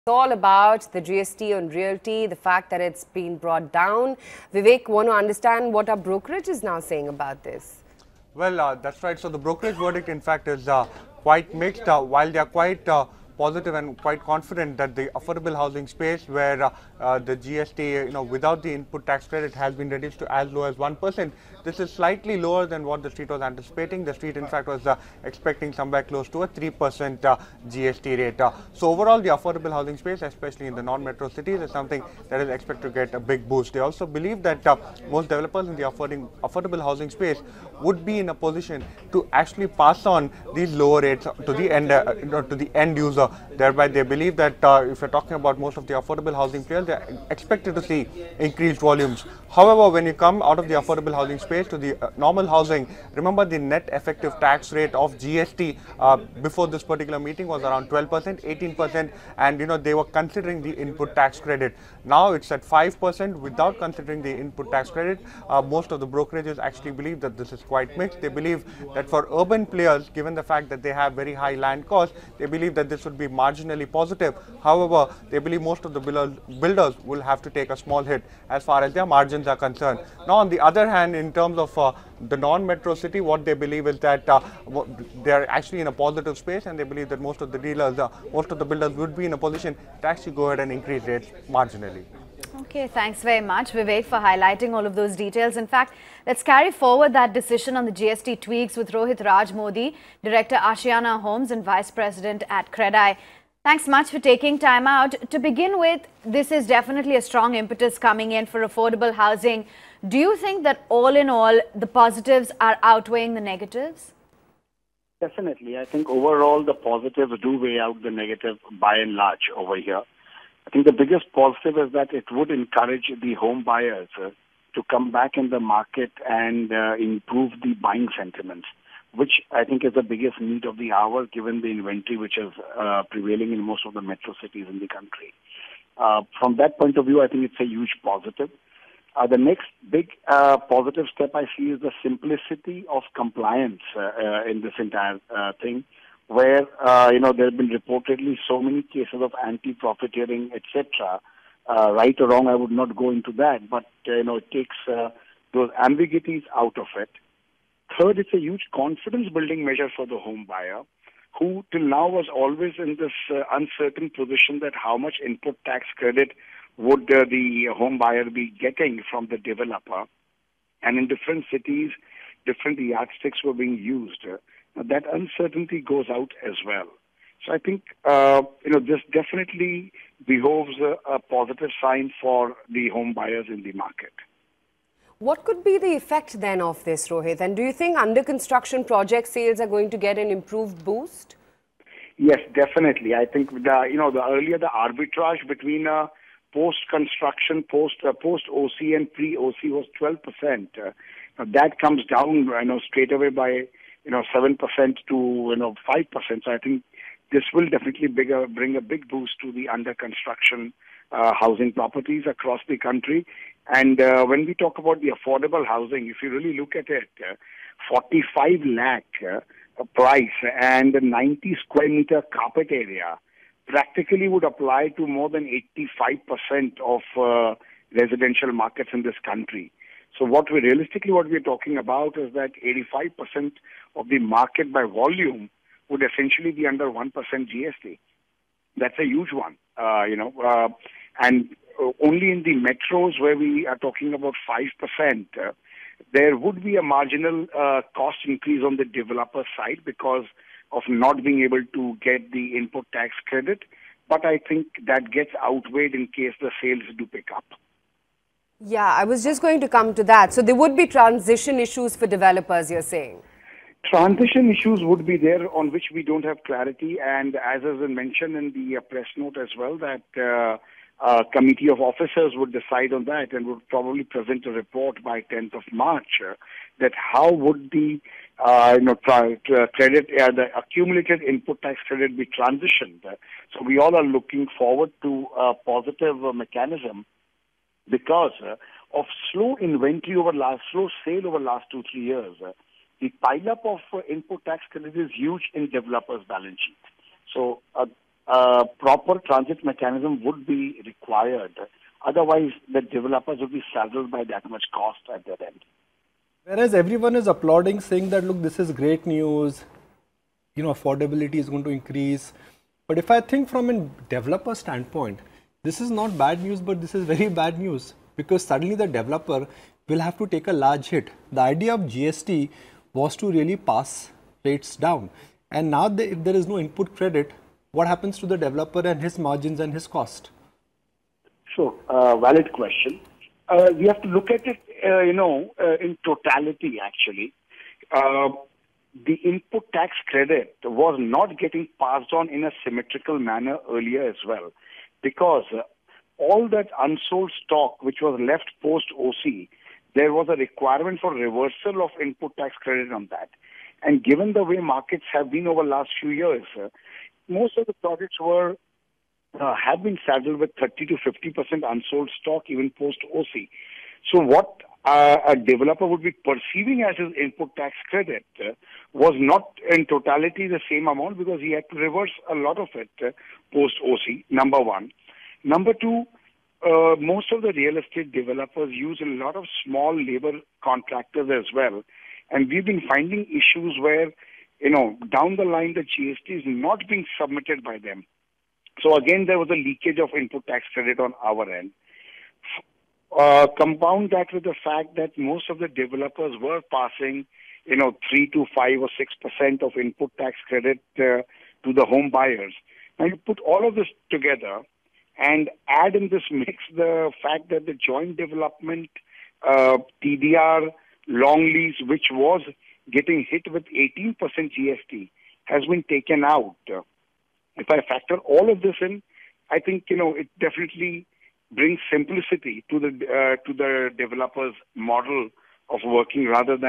all about the GST on realty, the fact that it's been brought down. Vivek, want to understand what our brokerage is now saying about this? Well, that's right. So the brokerage verdict, in fact, is quite mixed. While they are quite positive and quite confident that the affordable housing space, where the GST, without the input tax credit, has been reduced to as low as 1%. This is slightly lower than what the street was anticipating. The street, in fact, was expecting somewhere close to a 3% GST rate. So overall, the affordable housing space, especially in the non-metro cities, is something that is expected to get a big boost. They also believe that most developers in the affordable housing space would be in a position to actually pass on these lower rates to the end user. Thereby, they believe that if you're talking about most of the affordable housing players, they're expected to see increased volumes. However, when you come out of the affordable housing space to the normal housing, remember the net effective tax rate of GST before this particular meeting was around 12%, 18%, and they were considering the input tax credit. Now it's at 5% without considering the input tax credit. Most of the brokerages actually believe that this is quite mixed. They believe that for urban players, given the fact that they have very high land costs, they believe that this would be marginally positive. However, they believe most of the builders will have to take a small hit as far as their margins are concerned. Now, on the other hand, in terms of the non-metro city, what they believe is that they are actually in a positive space, and they believe that most of the builders would be in a position to actually go ahead and increase rates marginally. Okay, thanks very much, Vivek, for highlighting all of those details. In fact, let's carry forward that decision on the GST tweaks with Rohit Raj Modi, Director Ashiana Homes and Vice President at CREDAI. Thanks much for taking time out. To begin with, this is definitely a strong impetus coming in for affordable housing. Do you think that all in all, the positives are outweighing the negatives? Definitely. I think overall the positives do weigh out the negative by and large over here. I think the biggest positive is that it would encourage the home buyers to come back in the market and improve the buying sentiments, which I think is the biggest need of the hour given the inventory which is prevailing in most of the metro cities in the country. From that point of view, I think it's a huge positive. The next big positive step I see is the simplicity of compliance in this entire thing, where there have been reportedly so many cases of anti-profiteering, etc. Right or wrong, I would not go into that, but it takes those ambiguities out of it. Third, it's a huge confidence-building measure for the home buyer, who till now was always in this uncertain position that how much input tax credit would the home buyer be getting from the developer. And in different cities, different yardsticks were being used. That uncertainty goes out as well. So I think, this definitely behoves a positive sign for the home buyers in the market. What could be the effect then of this, Rohit? And do you think under construction project sales are going to get an improved boost? Yes, definitely. I think the earlier the arbitrage between post-construction, post-OC and pre-OC was 12%. That comes down, straight away by 7% to 5%. So I think this will definitely bring a big boost to the under construction housing properties across the country. And when we talk about the affordable housing, if you really look at it, 45 lakh price and 90 square meter carpet area practically would apply to more than 85% of residential markets in this country. So what we're talking about is that 85% of the market by volume would essentially be under 1% GST. That's a huge one, and only in the metros where we are talking about 5%, there would be a marginal cost increase on the developer side because of not being able to get the input tax credit. But I think that gets outweighed in case the sales do pick up. Yeah, I was just going to come to that. So there would be transition issues for developers, you're saying? Transition issues would be there on which we don't have clarity. And as has been mentioned in the press note as well, that a committee of officers would decide on that and would probably present a report by 10th of March that how would the the accumulated input tax credit be transitioned. So we all are looking forward to a positive mechanism because of slow inventory slow sale over last 2-3 years. The pile-up of input tax credit is huge in developers' balance sheet. So proper transit mechanism would be required. Otherwise, the developers would be saddled by that much cost at their end. Whereas everyone is applauding, saying that, look, this is great news, affordability is going to increase. But if I think from a developer standpoint, this is not bad news, but this is very bad news, because suddenly the developer will have to take a large hit. The idea of GST was to really pass rates down. And now if there is no input credit, what happens to the developer and his margins and his cost? Sure, valid question. We have to look at it, in totality, actually. The input tax credit was not getting passed on in a symmetrical manner earlier as well, because all that unsold stock which was left post-OC, there was a requirement for reversal of input tax credit on that. And given the way markets have been over the last few years, most of the projects have been saddled with 30 to 50% unsold stock even post-OC. So what a developer would be perceiving as his input tax credit was not in totality the same amount, because he had to reverse a lot of it post-OC, number one. Number two, most of the real estate developers use a lot of small labor contractors as well. And we've been finding issues where, down the line, the GST is not being submitted by them. So again, there was a leakage of input tax credit on our end. Compound that with the fact that most of the developers were passing, 3 to 5 or 6% of input tax credit to the home buyers. Now you put all of this together and add in this mix the fact that the joint development, TDR, long lease, which was getting hit with 18% GST, has been taken out. If I factor all of this in, I think, it definitely brings simplicity to the developer's model of working rather than